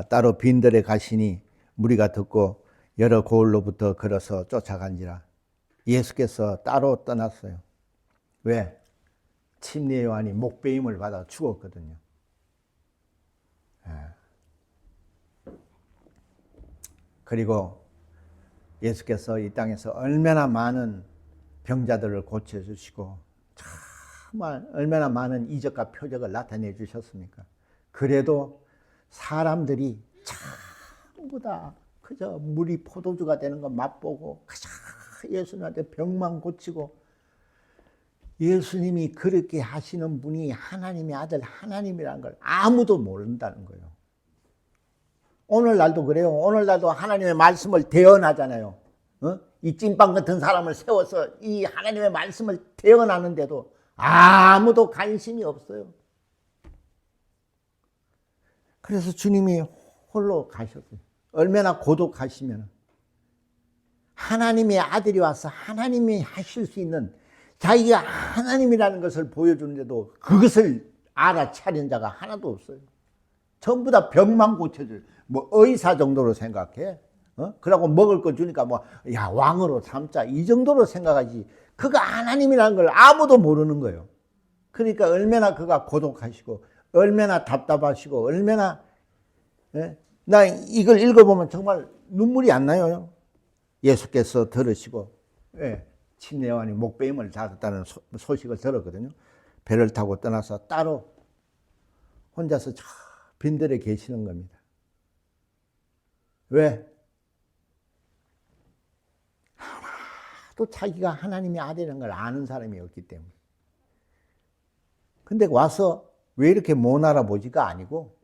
따로 빈들에 가시니 무리가 듣고 여러 고을로부터 걸어서 쫓아간지라. 예수께서 따로 떠났어요. 왜? 침례 요한이 목배임을 받아 죽었거든요. 그리고 예수께서 이 땅에서 얼마나 많은 병자들을 고쳐주시고 정말 얼마나 많은 이적과 표적을 나타내 주셨습니까? 그래도 사람들이 전부 다 그저 물이 포도주가 되는 거 맛보고 그저 예수님한테 병만 고치고, 예수님이 그렇게 하시는 분이 하나님의 아들 하나님이라는 걸 아무도 모른다는 거예요. 오늘날도 그래요. 오늘날도 하나님의 말씀을 대언하잖아요. 이 찐빵 같은 사람을 세워서 이 하나님의 말씀을 대언하는데도 아무도 관심이 없어요. 그래서 주님이 홀로 가셨어요. 얼마나 고독하시면 하나님의 아들이 와서 하나님이 하실 수 있는, 자기가 하나님이라는 것을 보여주는데도 그것을 알아차린 자가 하나도 없어요. 전부 다 병만 고쳐줘요. 뭐 의사 정도로 생각해. 그러고 먹을 거 주니까 뭐 야 왕으로 삼자 이 정도로 생각하지, 그가 하나님이라는 걸 아무도 모르는 거예요. 그러니까 얼마나 그가 고독하시고 얼마나 답답하시고 얼마나, 나 이걸 읽어보면 정말 눈물이 안 나요. 예수께서 들으시고 침례 요한이 목배임을 받았다는 소식을 들었거든요. 배를 타고 떠나서 따로 혼자서 저 빈들에 계시는 겁니다. 왜? 하나도 자기가 하나님의 아들이라는 걸 아는 사람이 없기 때문에. 근데 와서 왜 이렇게 못 알아보지가 아니고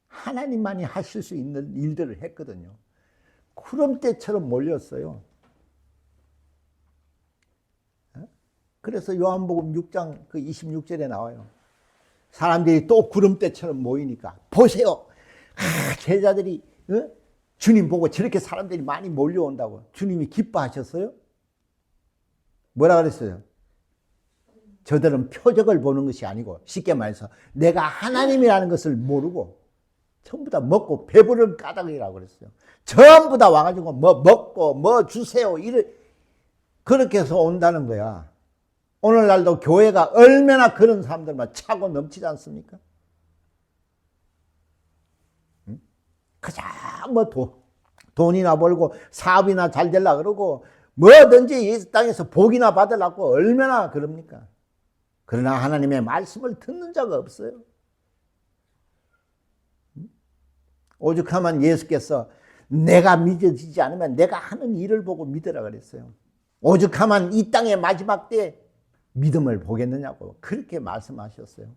하나님만이 하실 수 있는 일들을 했거든요. 구름대처럼 몰렸어요. 그래서 요한복음 6장 그 26절에 나와요. 사람들이 또 구름대처럼 모이니까 보세요. 제자들이 주님 보고 저렇게 사람들이 많이 몰려온다고 주님이 기뻐하셨어요? 뭐라 그랬어요? 저들은 표적을 보는 것이 아니고 쉽게 말해서 내가 하나님이라는 것을 모르고 전부 다 먹고 배부른 까닭이라고 그랬어요. 전부 다 와가지고 뭐 먹고 뭐 주세요 그렇게 해서 온다는 거야. 오늘날도 교회가 얼마나 그런 사람들만 차고 넘치지 않습니까? 그냥 뭐 돈이나 벌고 사업이나 잘 되려고 그러고 뭐든지 이 땅에서 복이나 받으려고 얼마나 그럽니까? 그러나 하나님의 말씀을 듣는 자가 없어요. 오죽하면 예수께서 내가 믿어지지 않으면 내가 하는 일을 보고 믿으라 그랬어요. 오죽하면 이 땅의 마지막 때에 믿음을 보겠느냐고 그렇게 말씀하셨어요.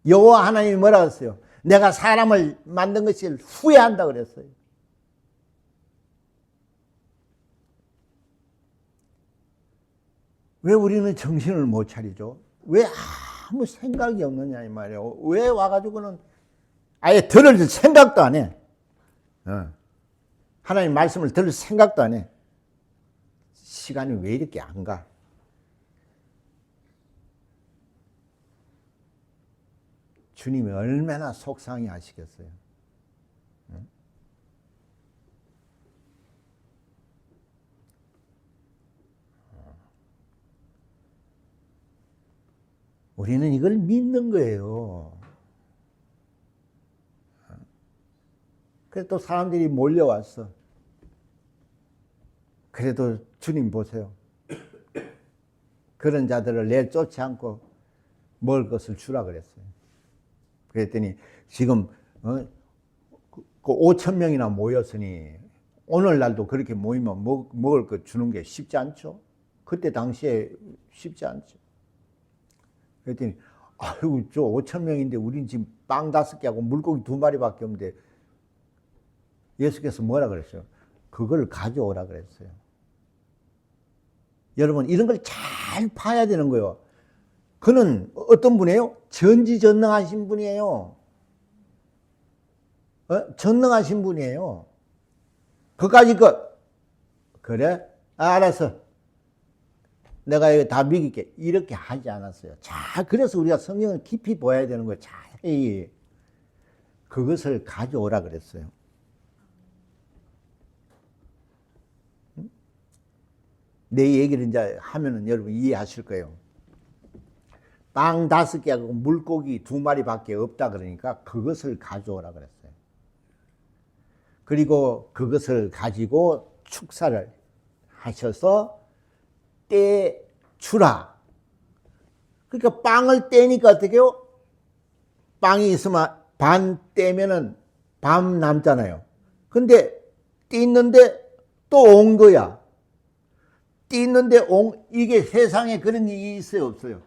여호와 하나님이 뭐라 했어요? 내가 사람을 만든 것을 후회한다 그랬어요. 왜 우리는 정신을 못 차리죠? 왜 아무 생각이 없느냐 이 말이에요. 왜 와가지고는 아예 들을 생각도 안 해. 하나님 말씀을 들을 생각도 안 해. 시간이 왜 이렇게 안 가? 주님이 얼마나 속상해 하시겠어요. 우리는 이걸 믿는 거예요. 그래서 또 사람들이 몰려왔어. 그래도 주님 보세요. 그런 자들을 내쫓지 않고 먹을 것을 주라 그랬어요. 그랬더니 지금 5천 명이나 모였으니 오늘날도 그렇게 모이면 먹을 것 주는 게 쉽지 않죠. 그때 당시에 쉽지 않죠. 그랬더니 아유 저 5천 명인데 우린 지금 빵 5개 하고 물고기 2마리밖에 없는데 예수께서 뭐라 그랬어요? 그걸 가져오라 그랬어요. 여러분 이런 걸 잘 봐야 되는 거예요. 그는 어떤 분이에요? 전지전능하신 분이에요. 전능하신 분이에요. 그까짓 것 그래? 알았어. 내가 이거 다 믿을게. 이렇게 하지 않았어요. 자, 그래서 우리가 성경을 깊이 봐야 되는 거예요. 자세히. 그것을 가져오라 그랬어요. 내 얘기를 이제 하면은 여러분 이해하실 거예요. 빵 5개하고 물고기 2마리밖에 없다 그러니까 그것을 가져오라 그랬어요. 그리고 그것을 가지고 축사를 하셔서 떼 주라. 그러니까 빵을 떼니까 어떻게 해요? 빵이 있으면 반 떼면은 반 남잖아요. 근데 띄는데 또 온 거야. 띄는데 이게 세상에 그런 일이 있어요, 없어요?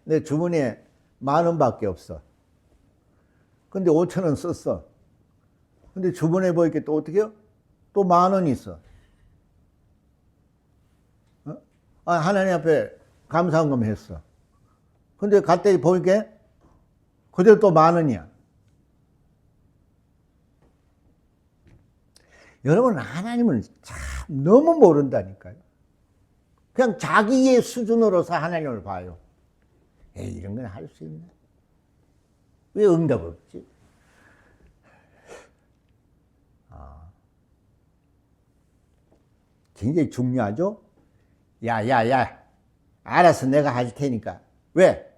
내 주머니에 10,000원밖에 없어. 근데 5,000원 썼어. 근데 주머니에 보니까 또 어떻게 해요? 또 10,000원 있어. 하나님 앞에 감사한금 했어. 근데 갔더니 보니까 그대로 또 10,000원이야. 여러분 하나님을 참 너무 모른다니까요. 그냥 자기의 수준으로서 하나님을 봐요. 에이, 이런 건 할 수 있나? 왜 응답 없지? 굉장히 중요하죠? 야. 알아서 내가 할 테니까. 왜?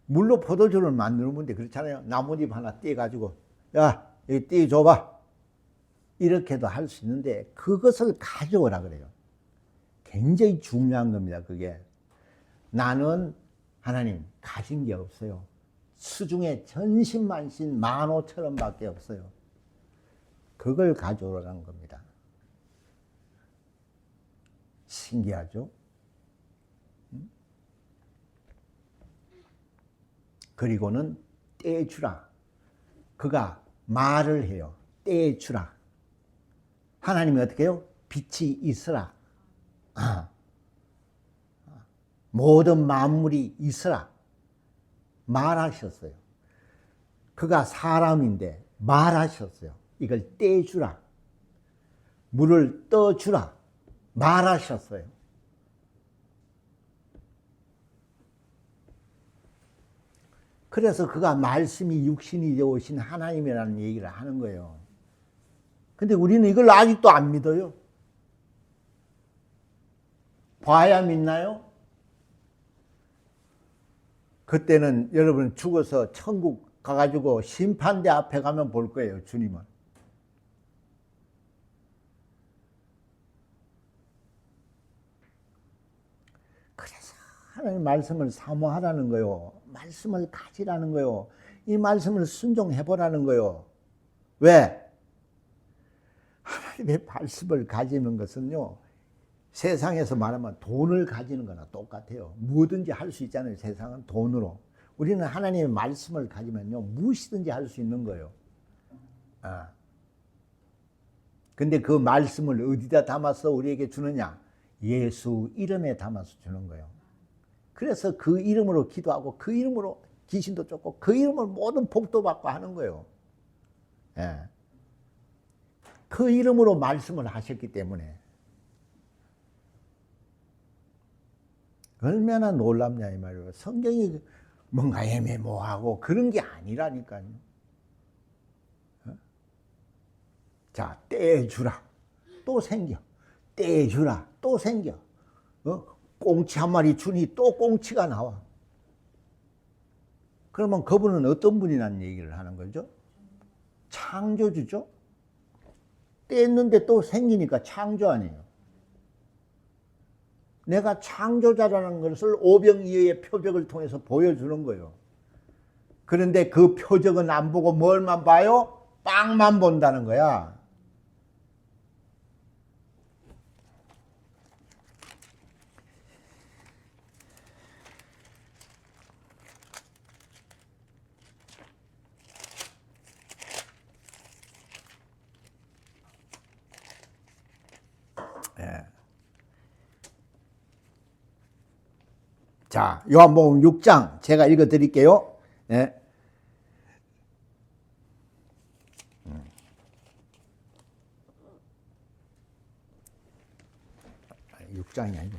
물로 포도주를 만드는 데 그렇잖아요. 나뭇잎 하나 떼가지고, 야, 여기 떼줘봐. 이렇게도 할 수 있는데, 그것을 가져오라 그래요. 굉장히 중요한 겁니다, 그게. 나는 하나님 가진 게 없어요. 수중에 전신만신 15,000원밖에 없어요. 그걸 가져오라는 겁니다. 신기하죠? 그리고는 떼주라. 그가 말을 해요. 떼주라. 하나님이 어떻게 해요? 빛이 있으라. 모든 만물이 있으라. 말하셨어요. 그가 사람인데 말하셨어요. 이걸 떼주라. 물을 떠주라. 말하셨어요. 그래서 그가 말씀이 육신이 되어 오신 하나님이라는 얘기를 하는 거예요. 근데 우리는 이걸 아직도 안 믿어요. 봐야 믿나요? 그때는 여러분 죽어서 천국 가가지고 심판대 앞에 가면 볼 거예요, 주님은. 그래서 하나님 말씀을 사모하라는 거요. 말씀을 가지라는 거요. 이 말씀을 순종해보라는 거요. 왜? 하나님의 말씀을 가지는 것은요, 세상에서 말하면 돈을 가지는 거나 똑같아요. 뭐든지 할 수 있잖아요. 세상은 돈으로. 우리는 하나님의 말씀을 가지면요, 무엇이든지 할 수 있는 거예요. 근데 그 말씀을 어디다 담아서 우리에게 주느냐? 예수 이름에 담아서 주는 거예요. 그래서 그 이름으로 기도하고 그 이름으로 귀신도 쫓고 그 이름으로 모든 복도 받고 하는 거예요. 예. 그 이름으로 말씀을 하셨기 때문에 얼마나 놀랍냐 이 말이에요. 성경이 뭔가 애매모호하고 그런 게 아니라니까요. 자, 떼주라 또 생겨. 떼주라 또 생겨. 꽁치 한 마리 주니 또 꽁치가 나와. 그러면 그분은 어떤 분이라는 얘기를 하는 거죠? 창조주죠. 뗐는데 또 생기니까 창조 아니에요. 내가 창조자라는 것을 오병이어의 표적을 통해서 보여주는 거예요. 그런데 그 표적은 안 보고 뭘만 봐요? 빵만 본다는 거야. 예. 자, 요한복음 6장 제가 읽어 드릴게요. 예. 6장이 아니고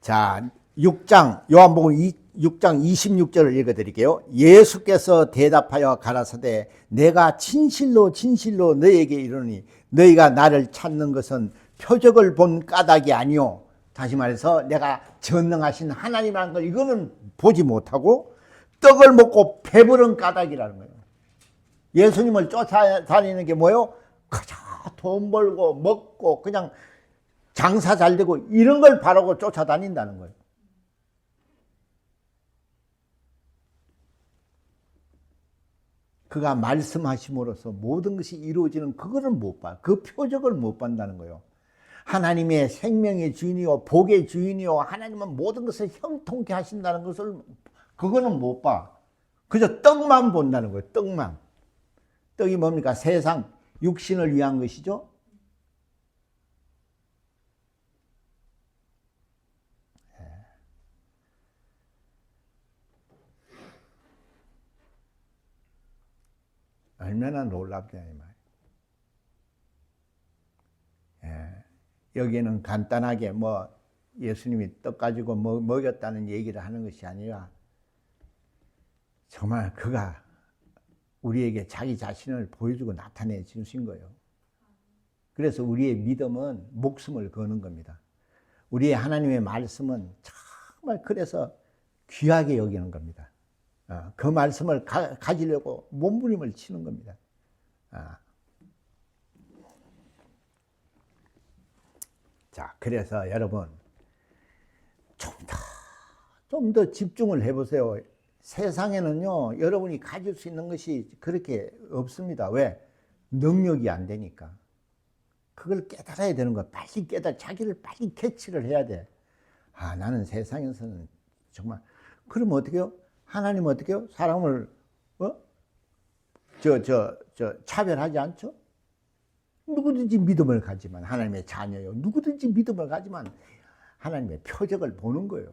자, 6장 요한복음 6장 26절을 읽어드릴게요. 예수께서 대답하여 가라사대 내가 진실로 진실로 너희에게 이르노니 너희가 나를 찾는 것은 표적을 본 까닭이 아니요. 다시 말해서 내가 전능하신 하나님이라는 걸 이거는 보지 못하고 떡을 먹고 배부른 까닭이라는 거예요. 예수님을 쫓아다니는 게 뭐예요? 그저 돈 벌고 먹고 그냥 장사 잘 되고 이런 걸 바라고 쫓아다닌다는 거예요. 그가 말씀하심으로써 모든 것이 이루어지는 그거를 못 봐. 그 표적을 못 본다는 거예요. 하나님의 생명의 주인이요 복의 주인이요 하나님은 모든 것을 형통케 하신다는 것을 그거는 못 봐. 그저 떡만 본다는 거예요. 떡만. 떡이 뭡니까? 세상 육신을 위한 것이죠. 얼마나 놀랍냐 이 말. 여기는 간단하게 뭐 예수님이 떡 가지고 먹였다는 얘기를 하는 것이 아니라 정말 그가 우리에게 자기 자신을 보여주고 나타내 주신 거예요. 그래서 우리의 믿음은 목숨을 거는 겁니다. 우리의 하나님의 말씀은 정말 그래서 귀하게 여기는 겁니다. 그 말씀을 가지려고 몸부림을 치는 겁니다. 자, 그래서 여러분 좀 더 집중을 해보세요. 세상에는요, 여러분이 가질 수 있는 것이 그렇게 없습니다. 왜? 능력이 안 되니까. 그걸 깨달아야 되는 거야. 빨리 자기를 빨리 캐치를 해야 돼. 나는 세상에서는 정말, 그러면 어떻게 해요? 하나님은 어떻게 해요? 사람을, 차별하지 않죠? 누구든지 믿음을 가지만 하나님의 자녀요. 누구든지 믿음을 가지만 하나님의 표적을 보는 거예요.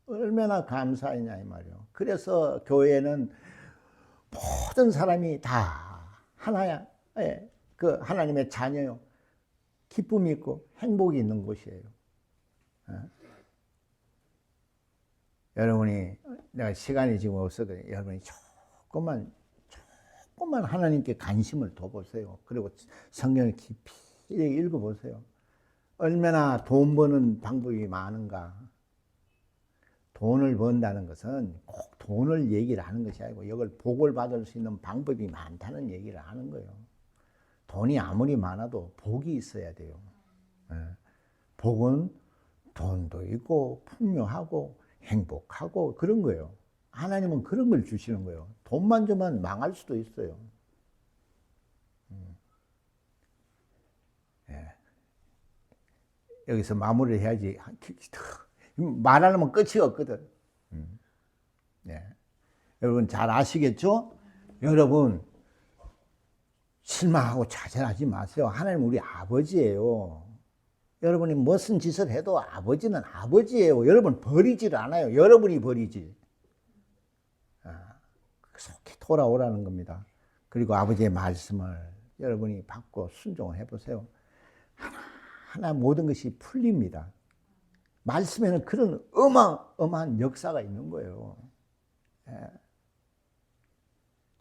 얼마나 감사하냐 이 말이요. 그래서 교회는 모든 사람이 다 하나야. 예, 그 하나님의 자녀요. 기쁨이 있고 행복이 있는 곳이에요. 여러분이 내가 시간이 지금 없어도 여러분이 조금만 하나님께 관심을 둬보세요. 그리고 성경을 깊이 읽어보세요. 얼마나 돈 버는 방법이 많은가. 돈을 번다는 것은 꼭 돈을 얘기를 하는 것이 아니고 이걸 복을 받을 수 있는 방법이 많다는 얘기를 하는 거예요. 돈이 아무리 많아도 복이 있어야 돼요. 복은 돈도 있고 풍요하고 행복하고 그런 거예요. 하나님은 그런 걸 주시는 거예요. 돈만 주면 망할 수도 있어요. 여기서 마무리를 해야지. 말하려면 끝이 없거든. 여러분 잘 아시겠죠? 여러분 실망하고 좌절하지 마세요. 하나님 우리 아버지예요. 여러분이 무슨 짓을 해도 아버지는 아버지예요. 여러분 버리질 않아요. 여러분이 버리지. 속히 돌아오라는 겁니다. 그리고 아버지의 말씀을 여러분이 받고 순종을 해보세요. 하나 모든 것이 풀립니다. 말씀에는 그런 어마어마한 역사가 있는 거예요.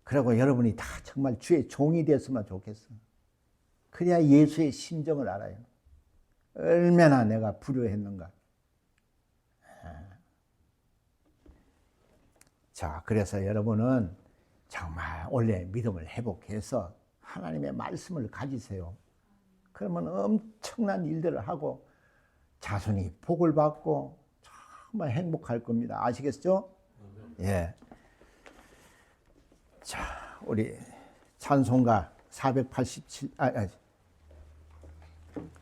그리고 여러분이 다 정말 주의 종이 됐으면 좋겠어. 그래야 예수의 심정을 알아요. 얼마나 내가 불효했는가. 자, 그래서 여러분은 정말 원래 믿음을 회복해서 하나님의 말씀을 가지세요. 그러면 엄청난 일들을 하고 자손이 복을 받고 정말 행복할 겁니다. 아시겠죠? 예. 자, 우리 찬송가 487,